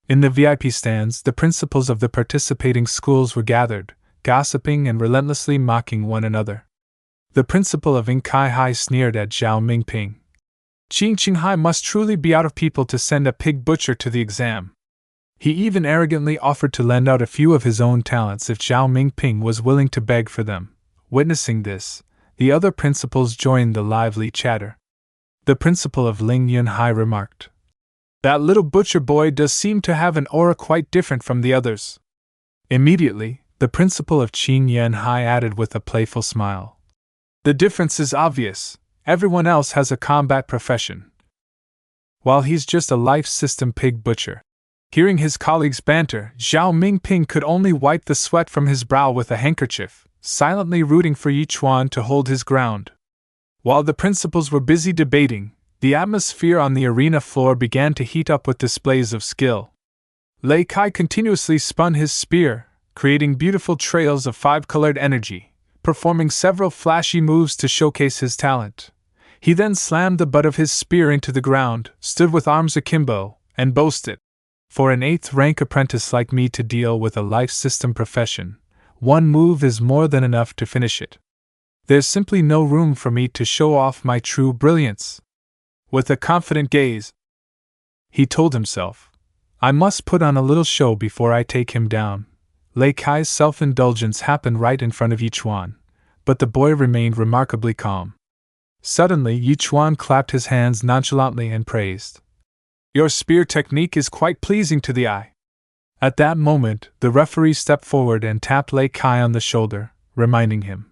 In the VIP stands, the principals of the participating schools were gathered, gossiping and relentlessly mocking one another. The principal of Inkai High sneered at Zhao Mingping. Qing Hai must truly be out of people to send a pig butcher to the exam. He even arrogantly offered to lend out a few of his own talents if Zhao Mingping was willing to beg for them. Witnessing this, the other principals joined the lively chatter. The principal of Ling Yun High remarked, "That little butcher boy does seem to have an aura quite different from the others." Immediately, the principal of Qing Yan High added with a playful smile, "The difference is obvious. Everyone else has a combat profession, while he's just a life system pig butcher." Hearing his colleagues' banter, Zhao Mingping could only wipe the sweat from his brow with a handkerchief, silently rooting for Yichuan to hold his ground. While the principals were busy debating, the atmosphere on the arena floor began to heat up with displays of skill. Lei Kai continuously spun his spear, creating beautiful trails of five-colored energy, performing several flashy moves to showcase his talent. He then slammed the butt of his spear into the ground, stood with arms akimbo, and boasted, "For an 8th rank apprentice like me to deal with a life system profession, one move is more than enough to finish it. There's simply no room for me to show off my true brilliance." With a confident gaze, he told himself, "I must put on a little show before I take him down." Lei Kai's self-indulgence happened right in front of Yichuan, but the boy remained remarkably calm. Suddenly, Yichuan clapped his hands nonchalantly and praised, "Your spear technique is quite pleasing to the eye." At that moment, the referee stepped forward and tapped Lei Kai on the shoulder, reminding him,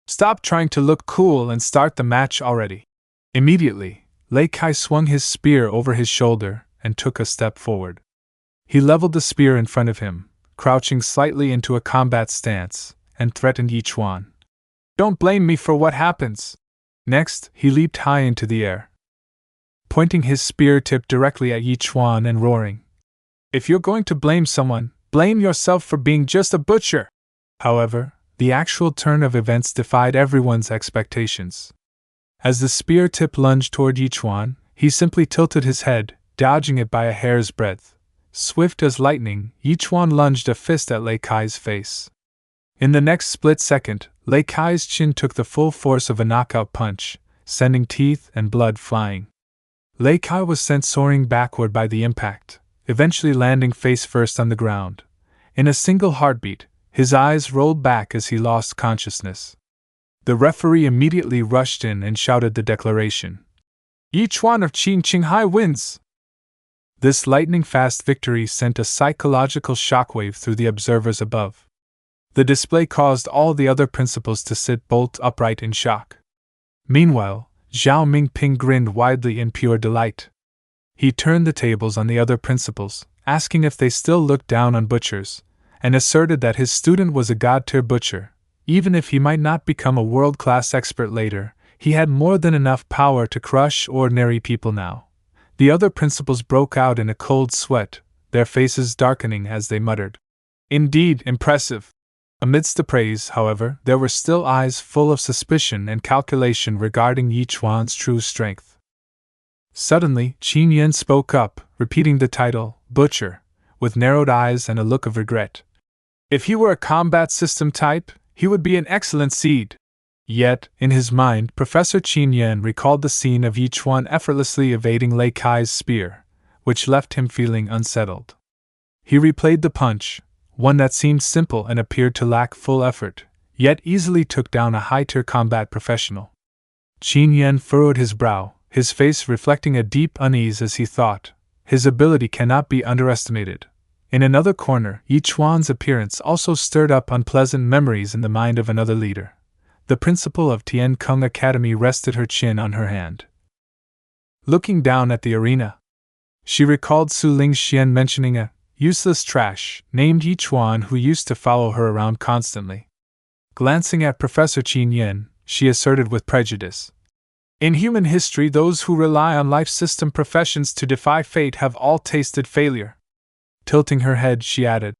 "Stop trying to look cool and start the match already." Immediately, Lei Kai swung his spear over his shoulder and took a step forward. He leveled the spear in front of him, crouching slightly into a combat stance, and threatened Yichuan, "Don't blame me for what happens." Next, he leaped high into the air, pointing his spear tip directly at Yichuan and roaring, "If you're going to blame someone, blame yourself for being just a butcher." However, the actual turn of events defied everyone's expectations. As the spear tip lunged toward Yichuan, he simply tilted his head, dodging it by a hair's breadth. Swift as lightning, Yichuan lunged a fist at Lei Kai's face. In the next split second, Lei Kai's chin took the full force of a knockout punch, sending teeth and blood flying. Lei Kai was sent soaring backward by the impact, eventually landing face first on the ground. In a single heartbeat, his eyes rolled back as he lost consciousness. The referee immediately rushed in and shouted the declaration, "Yichuan of Qinghai wins!" This lightning-fast victory sent a psychological shockwave through the observers above. The display caused all the other principals to sit bolt upright in shock. Meanwhile, Zhao Mingping grinned widely in pure delight. He turned the tables on the other principals, asking if they still looked down on butchers, and asserted that his student was a god-tier butcher. Even if he might not become a world-class expert later, he had more than enough power to crush ordinary people now. The other principals broke out in a cold sweat, their faces darkening as they muttered, "Indeed, impressive." Amidst the praise, however, there were still eyes full of suspicion and calculation regarding Yichuan's true strength. Suddenly, Qin Yan spoke up, repeating the title, Butcher, with narrowed eyes and a look of regret. If he were a combat system type, he would be an excellent seed. Yet, in his mind, Professor Qin Yan recalled the scene of Yichuan effortlessly evading Lei Kai's spear, which left him feeling unsettled. He replayed the punch, one that seemed simple and appeared to lack full effort, yet easily took down a high-tier combat professional. Qin Yan furrowed his brow, his face reflecting a deep unease as he thought, his ability cannot be underestimated. In another corner, Yichuan's appearance also stirred up unpleasant memories in the mind of another leader. The principal of Tian Kung Academy rested her chin on her hand, looking down at the arena. She recalled Su Lingxian mentioning a useless trash named Yichuan who used to follow her around constantly. Glancing at Professor Qin Yan, she asserted with prejudice, "In human history, those who rely on life system professions to defy fate have all tasted failure." Tilting her head, she added,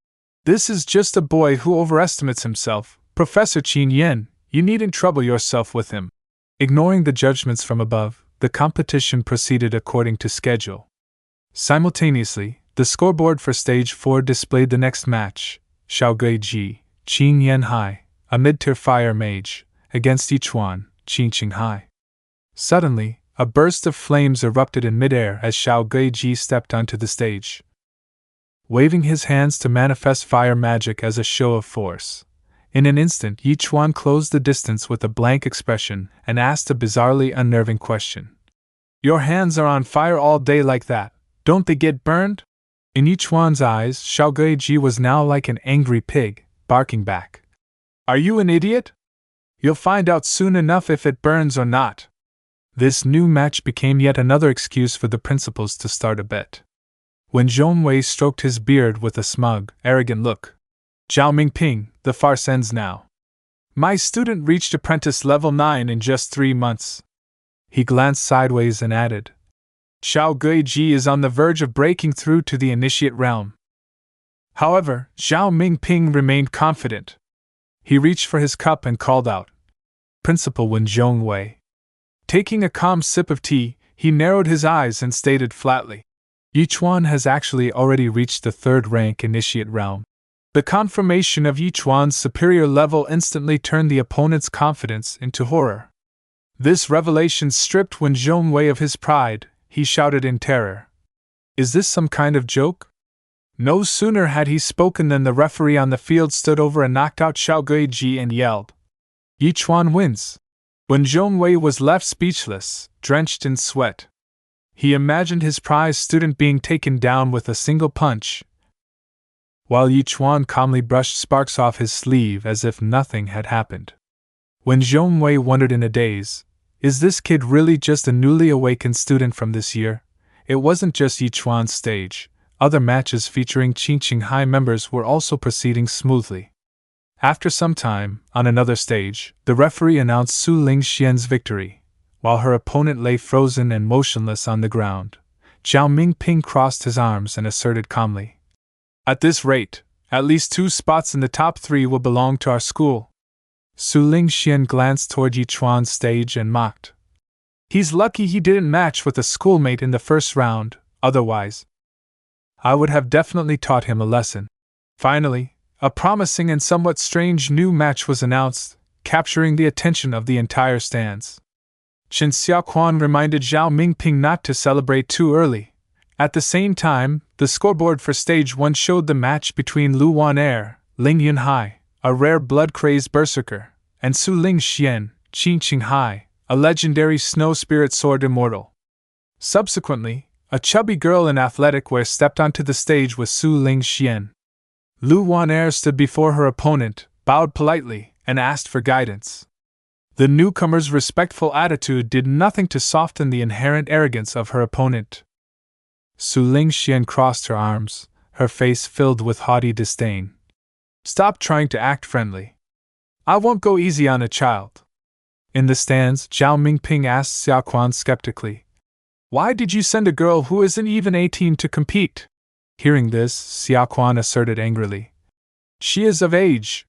"This is just a boy who overestimates himself. Professor Qin Yan, you needn't trouble yourself with him." Ignoring the judgments from above, the competition proceeded according to schedule. Simultaneously, The scoreboard for Stage 4 displayed the next match: Xiaoguiji, Qin Yanhai, a mid-tier fire mage, against Yichuan, Qin Qinghai. Suddenly, a burst of flames erupted in midair as Xiaoguiji stepped onto the stage. Waving his hands to manifest fire magic as a show of force, in an instant Yichuan closed the distance with a blank expression and asked a bizarrely unnerving question. "Your hands are on fire all day like that, don't they get burned?" In Yichuan's eyes, Xiaoguiji was now like an angry pig, barking back. "Are you an idiot? You'll find out soon enough if it burns or not." This new match became yet another excuse for the principals to start a bet. When Zhongwei stroked his beard with a smug, arrogant look. "Zhao Mingping, the farce ends now. My student reached apprentice level 9 in just 3 months. He glanced sideways and added, "Xiao Guiji is on the verge of breaking through to the initiate realm." However, Zhao Mingping remained confident. He reached for his cup and called out, "Principal Wen Zhongwei." Taking a calm sip of tea, he narrowed his eyes and stated flatly, "Yichuan has actually already reached the 3rd rank initiate realm." The confirmation of Yichuan's superior level instantly turned the opponent's confidence into horror. This revelation stripped Wen Zhongwei of his pride. He shouted in terror, "Is this some kind of joke?" No sooner had he spoken than the referee on the field stood over and knocked out Xiaoguiji and yelled, "Yichuan wins!" Wen Zhongwei was left speechless, drenched in sweat. He imagined his prize student being taken down with a single punch, while Yichuan calmly brushed sparks off his sleeve as if nothing had happened. Wen Zhongwei wondered in a daze, is this kid really just a newly awakened student from this year? It wasn't just Yichuan's stage. Other matches featuring Qin Qinghai members were also proceeding smoothly. After some time, on another stage, the referee announced Su Lingxian's victory. While her opponent lay frozen and motionless on the ground, Zhao Mingping crossed his arms and asserted calmly, "At this rate, at least 2 spots in the top 3 will belong to our school." Su Lingxian glanced toward Yichuan's stage and mocked, "He's lucky he didn't match with a schoolmate in the first round, otherwise I would have definitely taught him a lesson." Finally, a promising and somewhat strange new match was announced, capturing the attention of the entire stands. Chen Xiaoquan reminded Zhao Mingping not to celebrate too early. At the same time, the scoreboard for Stage 1 showed the match between Lu Wan'er, Ling Yunhai, a rare blood-crazed berserker, and Su Lingxian, Qin Qinghai, a legendary snow spirit sword immortal. Subsequently, a chubby girl in athletic wear stepped onto the stage with Su Lingxian. Lu Wan'er stood before her opponent, bowed politely, and asked for guidance. The newcomer's respectful attitude did nothing to soften the inherent arrogance of her opponent. Su Lingxian crossed her arms, her face filled with haughty disdain. "Stop trying to act friendly. I won't go easy on a child." In the stands, Zhao Mingping asked Xiaoquan skeptically, "Why did you send a girl who isn't even 18 to compete?" Hearing this, Xiaoquan asserted angrily, "She is of age."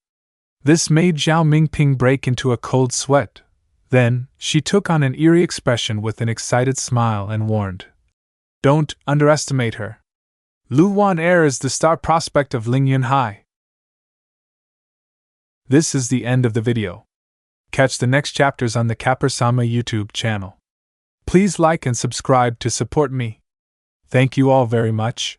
This made Zhao Mingping break into a cold sweat. Then, she took on an eerie expression with an excited smile and warned, "Don't underestimate her. Lu Wan'er is the star prospect of Ling Yunhai." This is the end of the video. Catch the next chapters on the Kapper-sama YouTube channel. Please like and subscribe to support me. Thank you all very much.